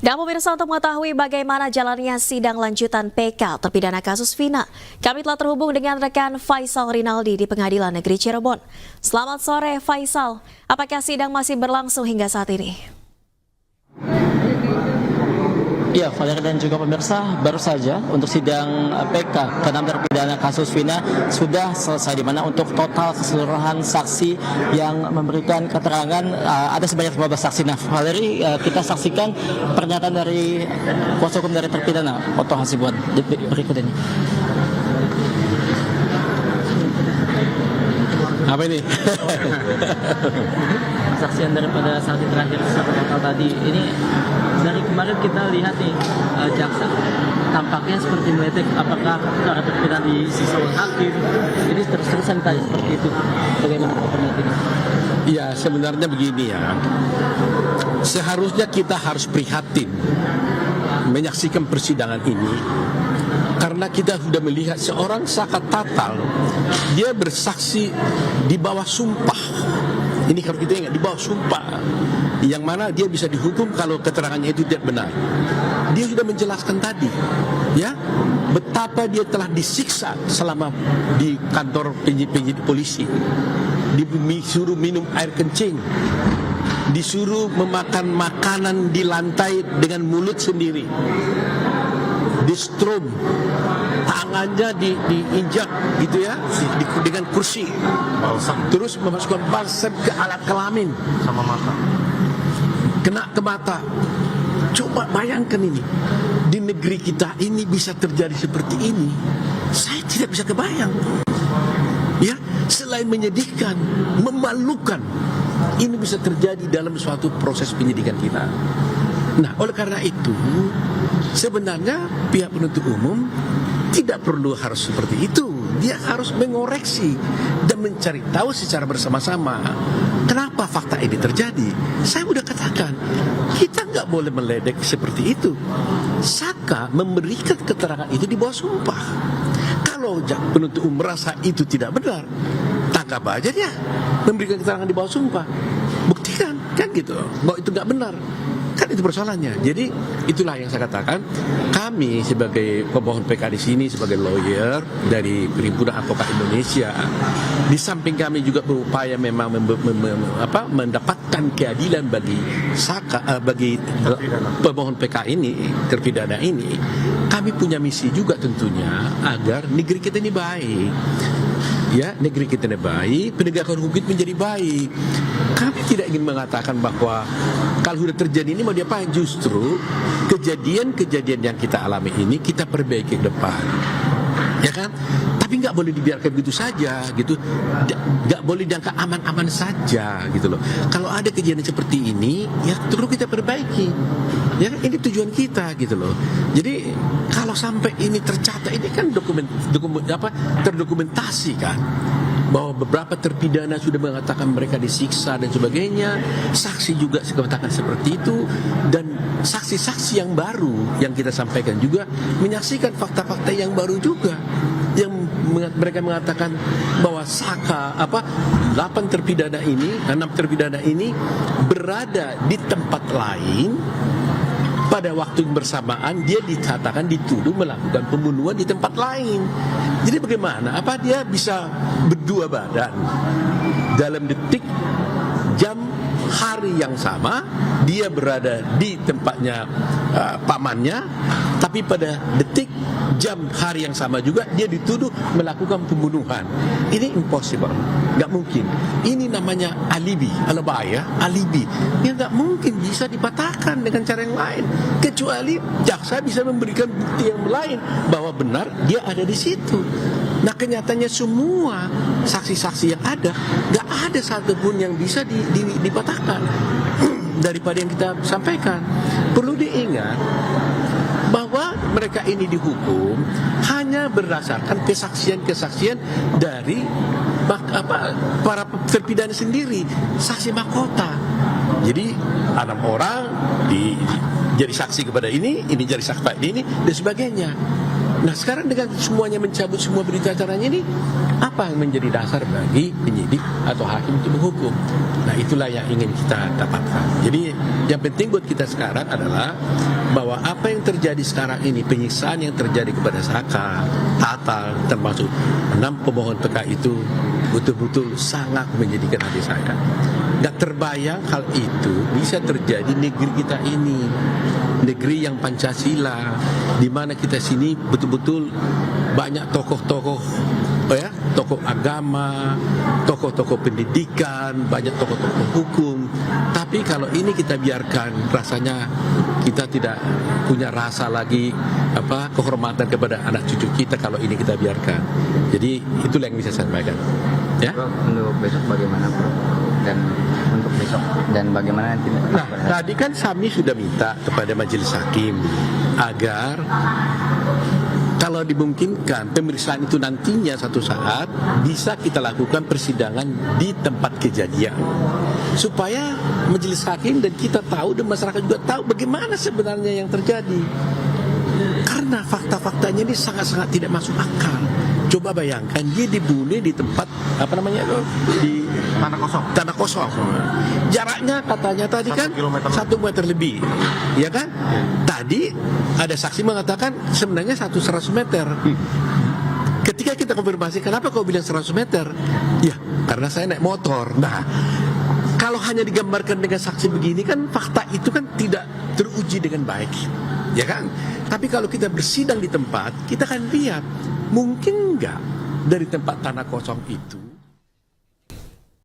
Dan pemirsa, untuk mengetahui bagaimana jalannya sidang lanjutan PK terpidana kasus Vina, kami telah terhubung dengan rekan Faisal Rinaldi di Pengadilan Negeri Cirebon. Selamat sore Faisal, apakah sidang masih berlangsung hingga saat ini? Ya, Valerie dan juga pemirsa, baru saja untuk sidang PK ke-6 terpidana kasus Vina sudah selesai, di mana untuk total keseluruhan saksi yang memberikan keterangan ada sebanyak 15 saksi. Nah, Valerie, kita saksikan pernyataan dari kuasa hukum dari terpidana, Otto Hasibuan, berikut ini. Apa ini? Kesaksian daripada saksi terakhir satu total tadi ini, dari kemarin kita lihat nih jaksa tampaknya seperti meletek, apakah para terpidana disiksa oleh hakim, ini terus-terusan tadi seperti itu. Bagaimana pendapat ini? Ya, sebenarnya begini ya, seharusnya kita harus prihatin menyaksikan persidangan ini, karena kita sudah melihat seorang Saka Tatal, dia bersaksi di bawah sumpah. Ini kalau kita ingat, di bawah sumpah, yang mana dia bisa dihukum kalau keterangannya itu tidak benar. Dia sudah menjelaskan tadi, ya, betapa dia telah disiksa selama di kantor penyidik polisi, disuruh minum air kencing, disuruh memakan makanan di lantai dengan mulut sendiri, di strom, tangannya diinjak gitu ya, dengan kursi, terus memasukkan balsam ke alat kelamin sama mata, kena ke mata. Coba bayangkan ini, di negeri kita ini bisa terjadi seperti ini, saya tidak bisa kebayang. Ya, selain menyedihkan, memalukan, ini bisa terjadi dalam suatu proses penyidikan kita. Nah, oleh karena itu, sebenarnya pihak penuntut umum tidak perlu harus seperti itu. Dia harus mengoreksi dan mencari tahu secara bersama-sama kenapa fakta ini terjadi. Saya sudah katakan, kita nggak boleh meledek seperti itu. Saka memberikan keterangan itu di bawah sumpah. Kalau penuntut umum merasa itu tidak benar, tangkap aja dia memberikan keterangan di bawah sumpah. Buktikan, kan gitu, bahwa itu nggak benar. Kan itu persoalannya. Jadi itulah yang saya katakan, kami sebagai pemohon PK di sini, sebagai lawyer dari Perhimpunan Advokat Indonesia, di samping kami juga berupaya memang mendapatkan keadilan bagi bagi pemohon PK ini, terpidana ini. Kami punya misi juga tentunya agar negeri kita ini baik. Ya, negeri kita ini baik, penegakan hukum menjadi baik. Kami tidak ingin mengatakan bahwa kalau sudah terjadi ini mau diapain. Justru kejadian-kejadian yang kita alami ini kita perbaiki ke depan, ya kan? Tapi nggak boleh dibiarkan begitu saja, gitu. Nggak boleh dianggap aman-aman saja, gitu loh. Kalau ada kejadian seperti ini, ya terus kita perbaiki. Ya, ini tujuan kita, gitu loh. Jadi kalau sampai ini tercatat, ini kan terdokumentasi kan, bahwa beberapa terpidana sudah mengatakan mereka disiksa dan sebagainya. Saksi juga mengatakan seperti itu, dan saksi-saksi yang baru yang kita sampaikan juga menyaksikan fakta-fakta yang baru juga, yang mereka mengatakan bahwa Saka 8 terpidana ini, 6 terpidana ini berada di tempat lain. Pada waktu bersamaan dia dikatakan dituduh melakukan pembunuhan di tempat lain. Jadi bagaimana? Apa dia bisa berdua badan? Dalam detik, jam, hari yang sama dia berada di tempatnya pamannya, tapi pada detik, jam, hari yang sama juga dia dituduh melakukan pembunuhan. Ini impossible, nggak mungkin. Ini namanya alibi, alibi. Ya nggak mungkin bisa dipatahkan dengan cara yang lain, kecuali jaksa bisa memberikan bukti yang lain bahwa benar dia ada di situ. Nah, kenyataannya semua saksi-saksi yang ada, nggak ada satupun yang bisa dipatahkan daripada yang kita sampaikan. Perlu diingat bahwa mereka ini dihukum hanya berdasarkan kesaksian-kesaksian dari para terpidana sendiri, saksi mahkota. Jadi 6 orang jadi saksi kepada ini jadi saksi pada ini dan sebagainya. Nah, sekarang dengan semuanya mencabut semua berita acaranya ini, apa yang menjadi dasar bagi penyidik atau hakim untuk menghukum? Nah, itulah yang ingin kita dapatkan. Jadi yang penting buat kita sekarang adalah bahwa apa yang terjadi sekarang ini, penyiksaan yang terjadi kepada Saka, Tata, termasuk 6 pemohon PK itu betul-betul sangat menjadikan hati saya. Gak terbayang hal itu bisa terjadi negeri kita ini, negeri yang Pancasila, di mana kita sini betul-betul banyak tokoh-tokoh, tokoh agama, tokoh-tokoh pendidikan, banyak tokoh-tokoh hukum. Tapi kalau ini kita biarkan, rasanya kita tidak punya rasa lagi kehormatan kepada anak cucu kita kalau ini kita biarkan. Jadi itulah yang bisa saya sampaikan. Ya. Bro, untuk besok bagaimana, Bro? Dan untuk besok dan bagaimana nanti? Nah, tadi kan kami sudah minta kepada majelis hakim agar kalau dimungkinkan pemeriksaan itu nantinya satu saat bisa kita lakukan persidangan di tempat kejadian supaya majelis hakim dan kita tahu dan masyarakat juga tahu bagaimana sebenarnya yang terjadi, karena fakta-faktanya ini sangat-sangat tidak masuk akal. Coba bayangkan dia dibunuh di tempat di tanah kosong. Jaraknya katanya tadi kan 1 meter lebih, ya kan? Tadi ada saksi mengatakan sebenarnya 100 meter. Ketika kita konfirmasi, kenapa kau bilang 100 meter? Ya, karena saya naik motor. Nah, kalau hanya digambarkan dengan saksi begini kan fakta itu kan tidak teruji dengan baik, ya kan? Tapi kalau kita bersidang di tempat, kita akan lihat mungkin nggak dari tempat tanah kosong itu